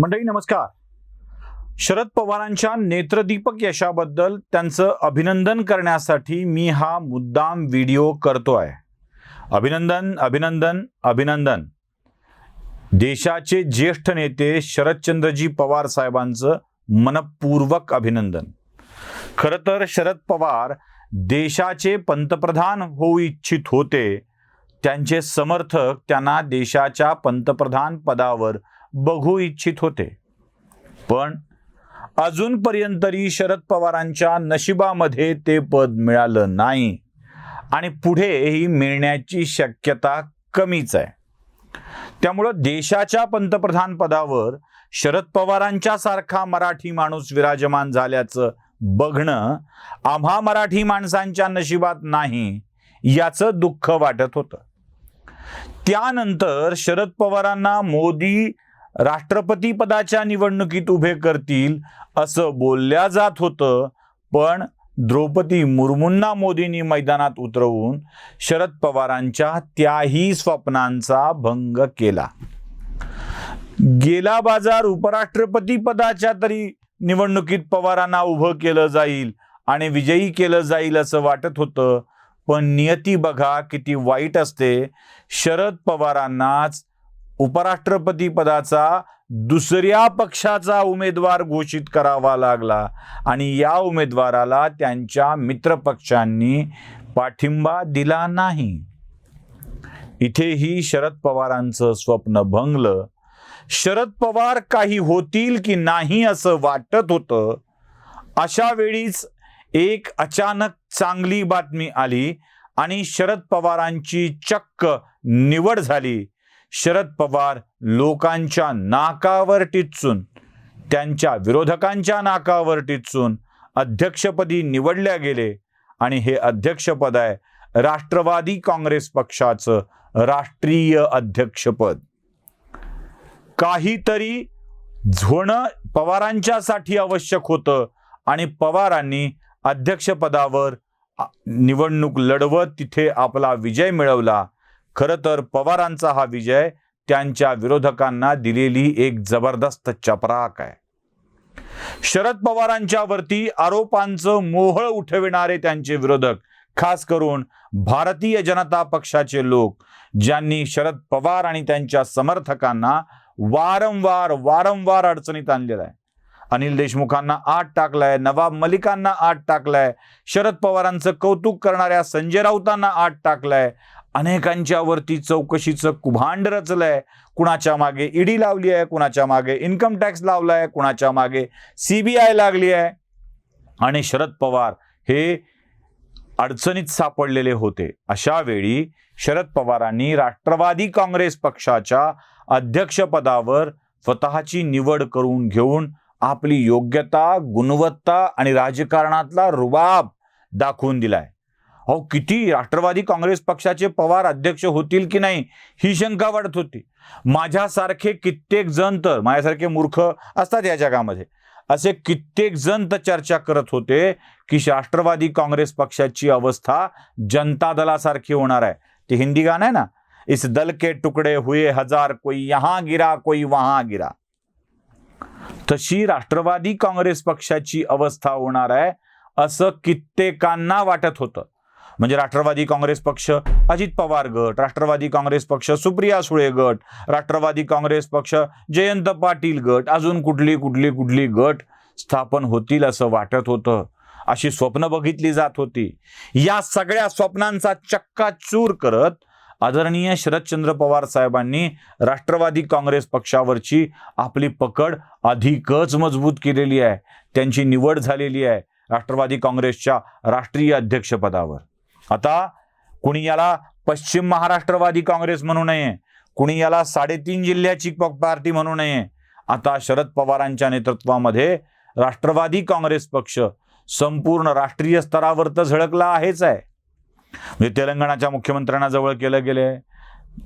मंडळी नमस्कार. शरद पवारांच्या नेत्रदीपक यशाबद्दल त्यांचं अभिनंदन करण्यासाठी मी हा मुद्दाम व्हिडिओ करतोय. अभिनंदन अभिनंदन अभिनंदन. देशाचे ज्येष्ठ नेते शरदचंद्रजी पवार साहेबांचं मनपूर्वक अभिनंदन. खरं तर शरद पवार देशाचे पंतप्रधान होऊ इच्छित होते. त्यांचे समर्थक त्यांना देशाच्या पंतप्रधान पदावर बघू इच्छित होते, पण अजूनपर्यंत तरी शरद पवारांच्या नशिबामध्ये ते पद मिळालं नाही आणि पुढेही मिळण्याची शक्यता कमीच आहे. त्यामुळं देशाच्या पंतप्रधान पदावर शरद पवारांच्या सारखा मराठी माणूस विराजमान झाल्याचं बघणं आम्हा मराठी माणसांच्या नशिबात नाही याचं दुःख वाटत होतं. त्यानंतर शरद पवारांना मोदी राष्ट्रपती पदाच्या निवडणुकीत उभे करतील असं बोलल्या जात होतं, पण द्रौपदी मुर्मूंना मोदींनी मैदानात उतरवून शरद पवारांच्या त्याही स्वप्नांचा भंग केला. गेला बाजार उपराष्ट्रपती पदाच्या तरी निवडणुकीत पवारांना उभं केलं जाईल आणि विजयी केलं जाईल असं वाटत होतं, पण नियती बघा किती वाईट असते. शरद पवारांनाच उपराष्ट्रपती पदाचा दुसऱ्या पक्षाचा उमेदवार घोषित करावा लागला आणि या उमेदवाराला त्यांच्या मित्रपक्षांनी पाठिंबा दिला नाही. इथेही शरद पवारांचं स्वप्न भंगलं. शरद पवार काही होतील की नाही असं वाटत होतं. अशा वेळीच एक अचानक चांगली बातमी आली आणि शरद पवारांची चक्क निवड झाली. शरद पवार लोकांच्या नाकावर टिचून, त्यांच्या विरोधकांच्या नाकावर टिचून अध्यक्षपदी निवडल्या गेले आणि हे अध्यक्षपद आहे राष्ट्रवादी काँग्रेस पक्षाचं राष्ट्रीय अध्यक्षपद. काहीतरी होणं पवारांच्यासाठी आवश्यक होतं आणि पवारांनी अध्यक्षपदावर निवडणूक लढवत तिथे आपला विजय मिळवला. खरं तर पवारांचा हा विजय त्यांच्या विरोधकांना दिलेली एक जबरदस्त चपराक आहे. शरद पवारांच्यावरती आरोपांचं मोहळ उठविणारे त्यांचे विरोधक, खास करून भारतीय जनता पक्षाचे लोक, ज्यांनी शरद पवार आणि त्यांच्या समर्थकांना वारंवार अडचणीत आणलेलं आहे. अनिल देशमुखांना आत टाकलाय, नवाब मलिकांना आत टाकलाय, शरद पवारांचं कौतुक करणाऱ्या संजय राऊतांना आत टाकलाय. अनेकांच्या वरती चौकशीचं कुभांड रचलंय. कुणाच्या मागे ईडी लावली आहे, कुणाच्या मागे इन्कम टॅक्स लावलाय, कुणाच्या मागे CBI लागली आहे. आणि शरद पवार हे अडचणीत सापडलेले होते. अशा वेळी शरद पवारांनी राष्ट्रवादी काँग्रेस पक्षाच्या अध्यक्षपदावर स्वतःची निवड करून घेऊन आपली योग्यता, गुणवत्ता आणि राजकारणातला रुबाब दाखवून दिलाय. अहो, किती राष्ट्रवादी काँग्रेस पक्षाचे पवार अध्यक्ष होतील की नाही ही शंका वाटत होती. माझ्यासारखे कित्येक जण, तर माझ्यासारखे मूर्ख असतात या जगामध्ये, असे कित्येक जण तर चर्चा करत होते की राष्ट्रवादी काँग्रेस पक्षाची अवस्था जनता दलासारखी होणार आहे. ते हिंदी गाणं आहे ना, इस दल के टुकड़े हुए हजार, कोई यहां गिरा कोई वहां गिरा. तशी राष्ट्रवादी काँग्रेस पक्षाची अवस्था होणार आहे असं कित्येकांना वाटत होतं. म्हणजे राष्ट्रवादी काँग्रेस पक्ष अजित पवार गट, राष्ट्रवादी काँग्रेस पक्ष सुप्रिया सुळे गट, राष्ट्रवादी काँग्रेस पक्ष जयंत पाटील गट, अजून कुठली गट स्थापन होतील असं वाटत होतं. अशी स्वप्न बघितली जात होती. या सगळ्या स्वप्नांचा चक्काचूर करत आदरणीय शरदचंद्र पवार साहेबांनी राष्ट्रवादी काँग्रेस पक्षावरची आपली पकड अधिकच मजबूत केलेली आहे. त्यांची निवड झालेली आहे राष्ट्रवादी काँग्रेसच्या राष्ट्रीय अध्यक्षपदावर. आता कुणी याला पश्चिम महाराष्ट्रवादी काँग्रेस म्हणू नये, कुणी याला 3.5 जिल्ह्याची पार्टी म्हणू नये. आता शरद पवारांच्या नेतृत्वामध्ये राष्ट्रवादी काँग्रेस पक्ष संपूर्ण राष्ट्रीय स्तरावर तर झळकला आहेच आहे. म्हणजे तेलंगणाच्या मुख्यमंत्र्यांना जवळ केलं गेलंय,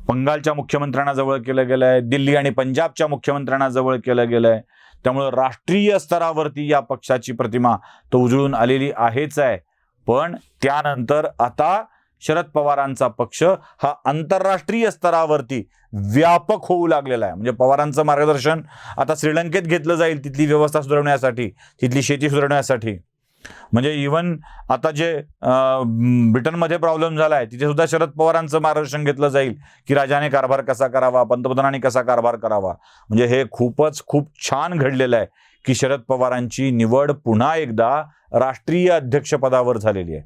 बंगालच्या मुख्यमंत्र्यांना जवळ केलं गेलंय, दिल्ली आणि पंजाबच्या मुख्यमंत्र्यांना जवळ केलं गेलंय. त्यामुळे राष्ट्रीय स्तरावरती या पक्षाची प्रतिमा तो उजळून आलेली आहेच आहे. पण त्यानंतर आता शरद पवारांचा पक्ष हा आंतरराष्ट्रीय स्तरावरती व्यापक होऊ लागलेला आहे. म्हणजे पवारांचं मार्गदर्शन आता श्रीलंकेत घेतलं जाईल तिथली व्यवस्था सुधारण्यासाठी, तिथली शेती सुधारण्यासाठी. म्हणजे इव्हन आता जे ब्रिटनमध्ये प्रॉब्लेम झाला आहे तिथे सुद्धा शरद पवारांचं मार्गदर्शन घेतलं जाईल की राजाने कारभार कसा करावा, पंतप्रधानांनी कसा कारभार करावा. म्हणजे हे खूप छान घडलेलं आहे की शरद पवारांची निवड पुन्हा एकदा राष्ट्रीय अध्यक्षपदावर झालेली आहे.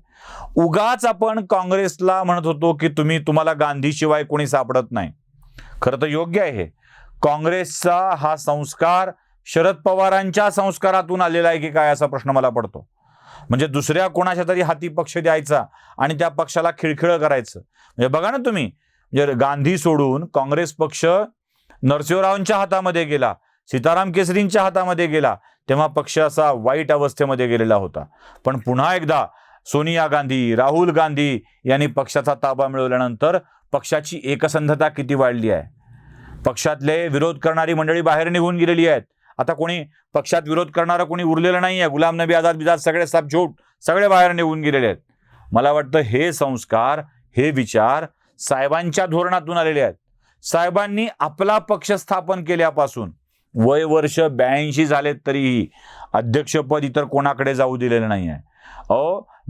उगाच आपण काँग्रेसला म्हणत होतो की तुम्हाला गांधीशिवाय कोणी सापडत नाही. खरं तर योग्य आहे. काँग्रेसचा हा संस्कार शरद पवारांच्या संस्कारातून आलेला आहे की काय असा प्रश्न मला पडतो. म्हणजे दुसऱ्या कोणाच्या तरी हाती पक्ष द्यायचा आणि त्या पक्षाला खिळखिळ करायचं. म्हणजे बघा ना तुम्ही, म्हणजे गांधी सोडून काँग्रेस पक्ष नरसिंहरावांच्या हातामध्ये गेला, सीताराम केसरींच्या हातामध्ये गेला, तेव्हा पक्ष असा वाईट अवस्थेमध्ये गेलेला होता. पण पुन्हा एकदा सोनिया गांधी, राहुल गांधी यांनी पक्षाचा ताबा मिळवल्यानंतर पक्षाची एकसंधता किती वाढली आहे. पक्षातले विरोध करणारी मंडळी बाहेर निघून गेलेली आहेत. आता कोणी पक्षात विरोध करणारं कोणी उरलेलं नाही आहे. गुलाम नबी आझाद बिजाद सगळे साबझोट सगळे बाहेर निघून गेलेले आहेत. मला वाटतं हे संस्कार, हे विचार साहेबांच्या धोरणातून आलेले आहेत. साहेबांनी आपला पक्ष स्थापन केल्यापासून वय वर्ष 82 झालेत तरीही अध्यक्षपद इतर कोणाकडे जाऊ दिलेलं नाही आहे.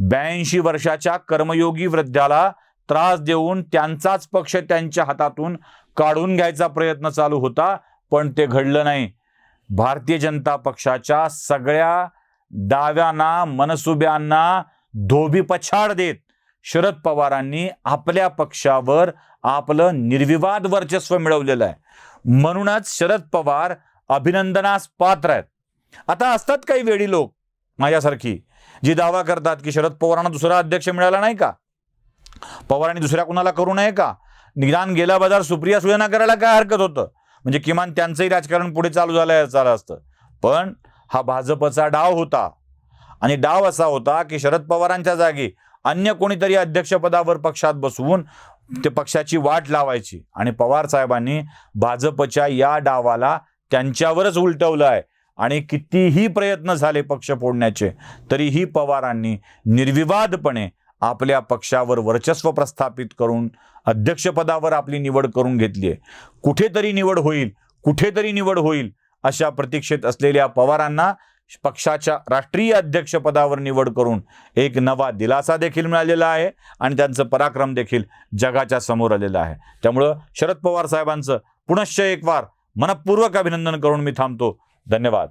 82 वर्षाच्या कर्मयोगी वृद्धाला त्रास देऊन त्यांचाच पक्ष त्यांच्या हातातून काढून घ्यायचा प्रयत्न चालू होता, पण ते घडलं नाही. भारतीय जनता पक्षाच्या सगळ्या डाव्यांना, मनसुब्यांना धोबीपछाड देत शरद पवारांनी आपल्या पक्षावर आपलं निर्विवाद वर्चस्व मिळवलेलं आहे. म्हणूनच शरद पवार अभिनंदनास पात्र आहेत. आता असतात काही वेडी लोक माझ्यासारखी जी दावा करतात की शरद पवारांना दुसरा अध्यक्ष मिळाला नाही का, पवारांनी दुसऱ्या कुणाला करू नये का, निदान गेला बाजार सुप्रिया सुळेंना करायला काय हरकत होतं, म्हणजे किमान त्यांचंही राजकारण पुढे चालू झालं असतं. पण हा भाजपचा डाव होता आणि डाव असा होता की शरद पवारांच्या जागी अन्य कोणीतरी अध्यक्षपदावर पक्षात बसवून ते पक्षाची वाट लावायची. आणि पवार साहेबांनी भाजपच्या या डावाला त्यांच्यावरच उलटवलं आहे. आणि कितीही प्रयत्न झाले पक्ष फोडण्याचे तरीही पवारांनी निर्विवादपणे आपल्या पक्षावर वर्चस्व प्रस्थापित करून अध्यक्षपदावर आपली निवड करून घेतली आहे. कुठेतरी निवड होईल अशा प्रतीक्षेत असलेल्या पवारांना पक्षाच्या राष्ट्रीय अध्यक्षपदावर निवड करून एक नवा दिलासा देखील मिळालेला आहे आणि त्यांचं पराक्रम देखील जगाच्या समोर आलेलं आहे. त्यामुळं शरद पवार साहेबांचं पुनश्च एक वार मनपूर्वक अभिनंदन करून मी थांबतो. धन्यवाद.